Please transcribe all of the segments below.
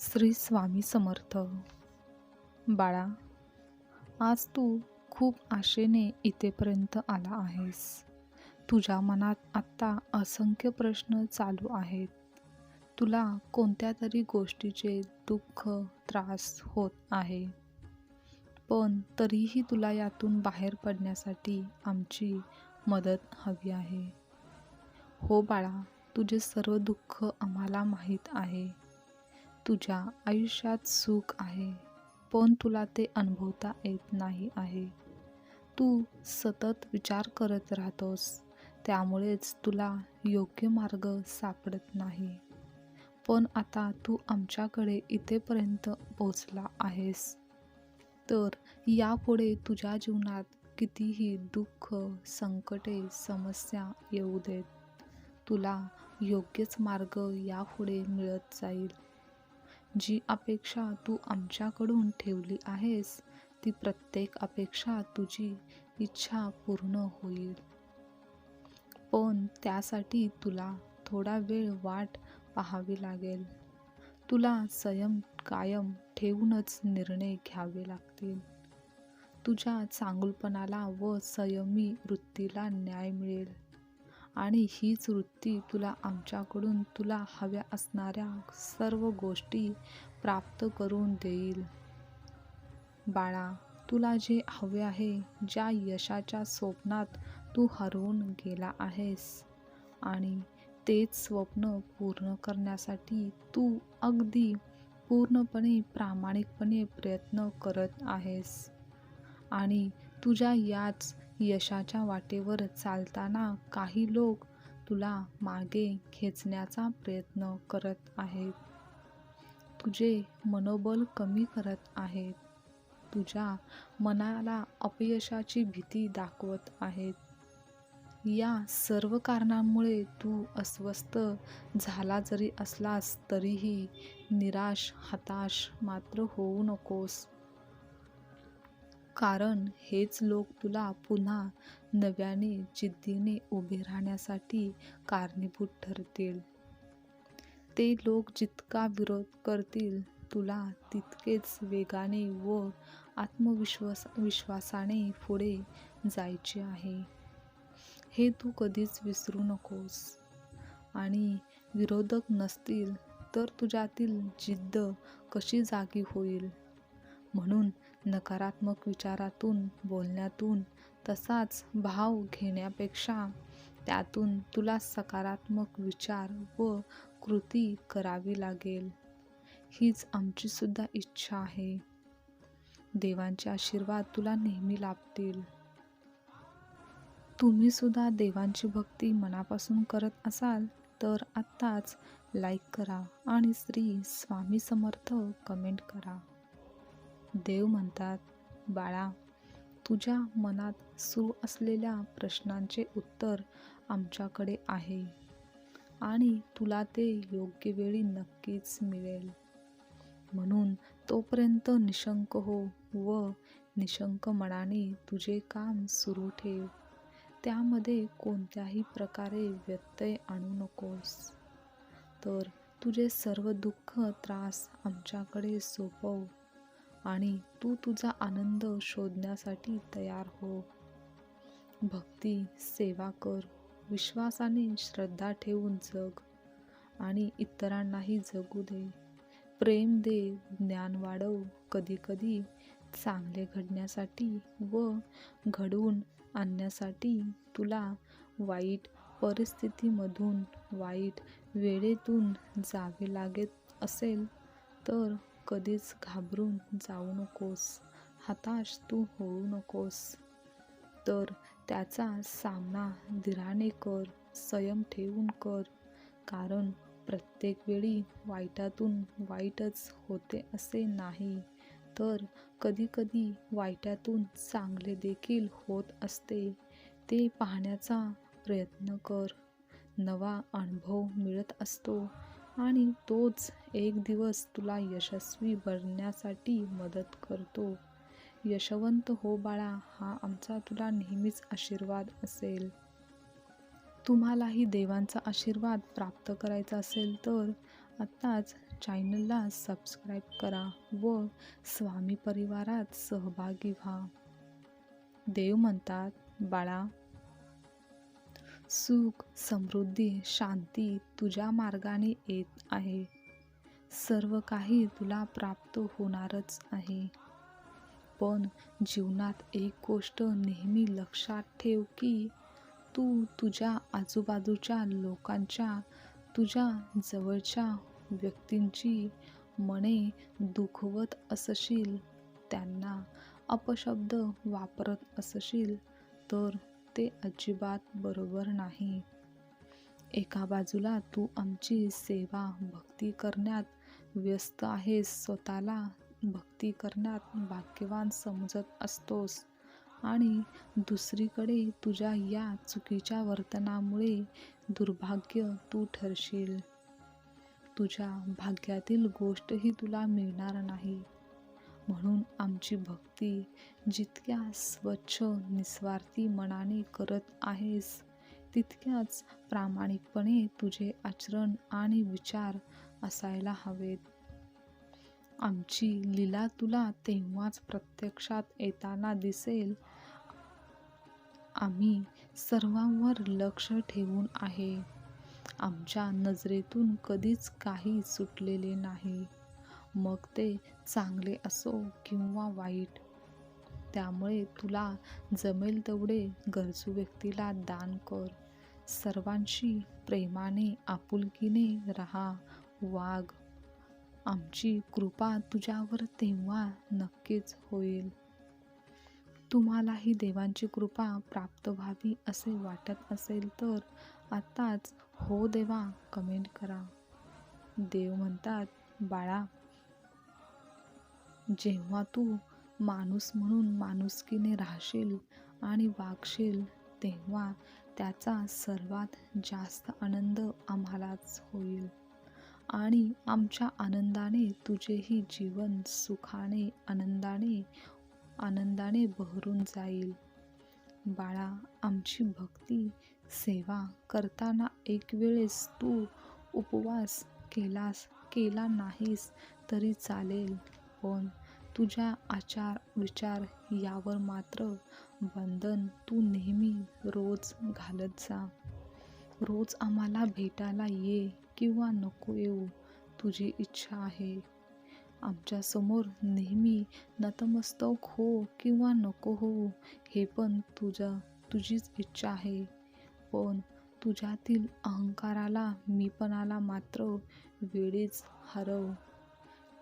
श्री स्वामी समर्थ. बाळा, आज तू खूप आशेने इथेपर्यंत आला आहेस. तुझ्या मनात आत्ता असंख्य प्रश्न चालू आहेत. तुला कोणत्या तरी गोष्टीचे दुःख, त्रास होत आहे. पण तरीही तुला यातून बाहेर पडण्यासाठी आमची मदत हवी आहे. हो बाळा, तुझे सर्व दुःख आम्हाला माहीत आहे. तुझ्या आयुष्यात सुख आहे, पण तुला ते अनुभवता येत नाही आहे. तू सतत विचार करत राहतोस, त्यामुळेच तुला योग्य मार्ग सापडत नाही. पण आता तू आमच्याकडे इथेपर्यंत पोहोचला आहेस, तर यापुढे तुझ्या जीवनात कितीही दुःख, संकटे, समस्या येऊ देत, तुला योग्यच मार्ग यापुढे मिळत जाईल. जी अपेक्षा तू आमच्याकडून ठेवली आहेस, ती प्रत्येक अपेक्षा तुझी इच्छा पूर्ण होईल. पण त्यासाठी तुला थोडा वेळ वाट पाहावी लागेल. तुला संयम कायम ठेवूनच निर्णय घ्यावे लागतील. तुझ्या चांगुलपणाला व संयमी वृत्तीला न्याय मिळेल. आणि हीच वृत्ती तुला आमच्याकडून तुला हव्या असणाऱ्या सर्व गोष्टी प्राप्त करून देईल. बाळा, तुला जे हवे आहे, ज्या यशाच्या स्वप्नात तू हरवून गेला आहेस, आणि तेच स्वप्न पूर्ण करण्यासाठी तू अगदी पूर्णपणे प्रामाणिकपणे प्रयत्न करत आहेस. आणि तुझ्या याच यशाच्या वाटेवर चालताना काही लोक तुला मागे खेचण्याचा प्रयत्न करत आहेत. तुझे मनोबल कमी करत आहेत. तुझ्या मनाला अपयशाची भीती दाखवत आहेत. या सर्व कारणांमुळे तू अस्वस्थ झाला जरी असलास तरीही निराश, हताश मात्र होऊ नकोस. कारण हेच लोक तुला पुन्हा नव्याने जिद्दीने उभे राहण्यासाठी कारणीभूत ठरतील. ते लोक जितका विरोध करतील, तुला तितकेच वेगाने व विश्वासाने पुढे जायचे आहे. हे तू कधीच विसरू नकोस. आणि विरोधक नसतील तर तुझ्यातील जिद्द कशी जागी होईल? म्हणून नकारात्मक विचारातून, बोलण्यातून तसाच भाव घेण्यापेक्षा त्यातून तुला सकारात्मक विचार व कृती करावी लागेल. हीच आमची सुद्धा इच्छा आहे. देवांचे आशीर्वाद तुला नेहमी लाभतील. तुम्ही सुद्धा देवांची भक्ती मनापासून करत असाल तर आत्ताच लाईक करा आणि श्री स्वामी समर्थ कमेंट करा. देव म्हणतात, बाळा, तुझ्या मनात सुरू असलेल्या प्रश्नांचे उत्तर आमच्याकडे आहे आणि तुला ते योग्य वेळी नक्कीच मिळेल. म्हणून तोपर्यंत निशंक हो व निशंक मनाने तुझे काम सुरू ठेव. त्यामध्ये कोणत्याही प्रकारे व्यत्यय आणू नकोस. तर तुझे सर्व दुःख, त्रास आमच्याकडे सोपव आणि तू तुझा आनंद शोधण्यासाठी तयार हो. भक्ती, सेवा कर, विश्वासाने श्रद्धा ठेवून जग आणि इतरांनाही जगू दे. प्रेम दे, ज्ञान वाढव. कधीकधी चांगले घडण्यासाठी व घडवून आणण्यासाठी तुला वाईट परिस्थितीमधून, वाईट वेळेतून जावे लागत असेल तर कधीच घाबरून जाऊ नकोस. हताश तू होऊ नकोस. तर त्याचा सामना धीराने कर, संयम ठेवून कर. कारण प्रत्येक वेळी वाईटातून वाईटच होते असे नाही, तर कधीकधी वाईटातून चांगले देखील होत असते. ते पाहण्याचा प्रयत्न कर. नवा अनुभव मिळत असतो आणि तोच एक दिवस तुला यशस्वी बनण्यासाठी मदत करतो. यशवंत हो बाळा, हा आमचा तुला नेहमीच आशीर्वाद असेल. तुम्हालाही देवांचा आशीर्वाद प्राप्त करायचा असेल तर आत्ताच चॅनलला सबस्क्राईब करा व स्वामी परिवारात सहभागी व्हा. देव म्हणतात, बाळा, सुख, समृद्धी, शांती तुझ्या मार्गाने येत आहे. सर्व काही तुला प्राप्त होणारच आहे. पण जीवनात एक गोष्ट नेहमी लक्षात ठेव की तू तुझ्या आजूबाजूच्या लोकांच्या, तुझ्या जवळच्या व्यक्तींची मने दुखवत असशील, त्यांना अपशब्द वापरत असशील तर ते अजिबात बरोबर नाही. एका बाजूला तू आमची सेवा, भक्ती करण्यात व्यस्त आहेस, स्वतःला भक्ती करण्यात भाग्यवान समजत असतोस आणि दुसरीकडे तुझ्या या चुकीच्या वर्तनामुळे दुर्भाग्य तू ठरशील. तुझ्या भाग्यातील गोष्टही तुला मिळणार नाही. म्हणून आमची भक्ती जितक्या स्वच्छ निस्वार्थी मनाने करत आहेस, तितक्याच प्रामाणिकपणे तुझे आचरण आणि विचार असायला हवेत. आमची लीला तुला तेव्हाच प्रत्यक्षात येताना दिसेल. आम्ही सर्वांवर लक्ष ठेवून आहे. आमच्या नजरेतून कधीच काही सुटलेले नाही, मग ते चांगले असो किंवा वाईट. त्यामुळे तुला जमेल तेवढे गरजू व्यक्तीला दान कर. सर्वांशी प्रेमाने, आपुलकीने राहा, वाग. आमची कृपा तुझ्यावर तेव्हा नक्कीच होईल. तुम्हालाही देवांची कृपा प्राप्त व्हावी असे वाटत असेल तर आत्ताच हो देवा कमेंट करा. देव म्हणतात, बाळा, जेव्हा तू माणूस म्हणून माणुसकीने राहशील आणि वागशील, तेव्हा त्याचा सर्वात जास्त आनंद आम्हालाच होईल आणि आमच्या आनंदाने तुझेही जीवन सुखाने, आनंदाने बहरून जाईल. बाळा, आमची भक्ती, सेवा करताना एक वेळेस तू उपवास केला नाहीस तरी चालेल, पण तुझ्या आचार विचार यावर मात्र बंधन तू नेहमी रोज घालत जा. रोज आम्हाला भेटायला ये किंवा नको येऊ, तुझी इच्छा आहे. आमच्यासमोर नेहमी नतमस्तक हो किंवा नको हो, हे पण तुझीच इच्छा आहे. पण तुझ्यातील अहंकाराला, मीपणाला मात्र वेळीच हरव.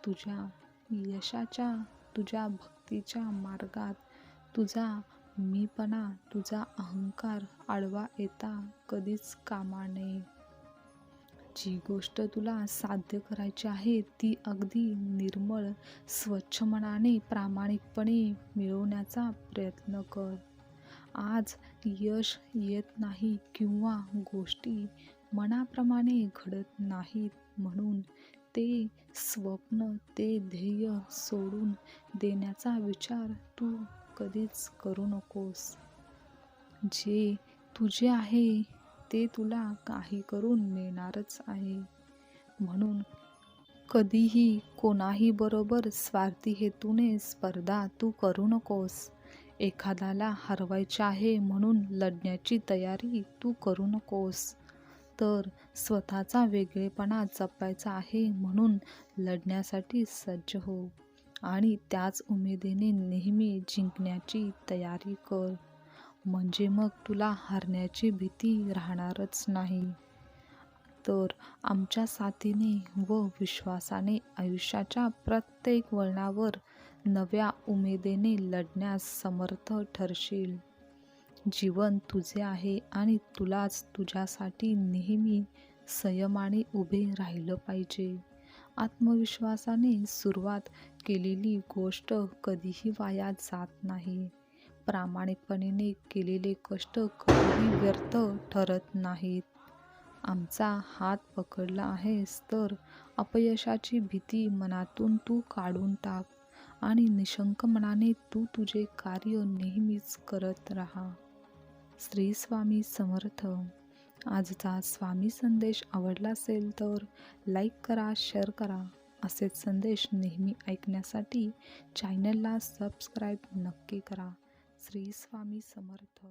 तुझ्या यशाच्या, तुझ्या भक्तीच्या मार्गात तुझा मीपणा, तुझा अहंकार आडवा येता कधीच कामा नये. जी गोष्ट तुला साध्य करायची आहे ती अगदी निर्मळ, स्वच्छ मनाने, प्रामाणिकपणे मिळवण्याचा प्रयत्न कर. आज यश येत नाही किंवा गोष्टी मनाप्रमाणे घडत नाहीत म्हणून ते स्वप्न, ते ध्येय सोडून देण्याचा विचार तू कधीच करू नकोस. जे तुझे आहे ते तुला काही करून मिळणारच आहे. म्हणून कधीही कोणाही बरोबर स्वार्थी हेतूने स्पर्धा तू करू नकोस. एखाद्याला हरवायचे आहे म्हणून लढण्याची तयारी तू करू नकोस. तर स्वतःचा वेगळेपणा जपायचा आहे म्हणून लढण्यासाठी सज्ज हो आणि त्याच उमेदीने नेहमी जिंकण्याची तयारी कर. म्हणजे मग तुला हारण्याची भीती राहणारच नाही. तर आमच्या साथीने व विश्वासाने आयुष्याच्या प्रत्येक वळणावर नव्या उमेदीने लढण्यास समर्थ ठरशील. जीवन तुझे आहे आणि तुलाच तुझ्यासाठी नेहमी संयमाने उभे राहिलं पाहिजे. आत्मविश्वासाने सुरुवात केलेली गोष्ट कधीही वाया जात नाही. प्रामाणिकपणे केलेले कष्ट कधीही व्यर्थ ठरत नाहीत. आमचा हात पकडला आहेस तर अपयशाची भीती मनातून तू काढून टाक आणि निशंक मनाने तू तुझे कार्य नेहमीच करत राहा. श्री स्वामी समर्थ. आजचा स्वामी संदेश आवडला असेल तर लाईक करा, शेअर करा. असेच संदेश नेहमी ऐकण्यासाठी चॅनलला सबस्क्राईब नक्की करा. श्री स्वामी समर्थ.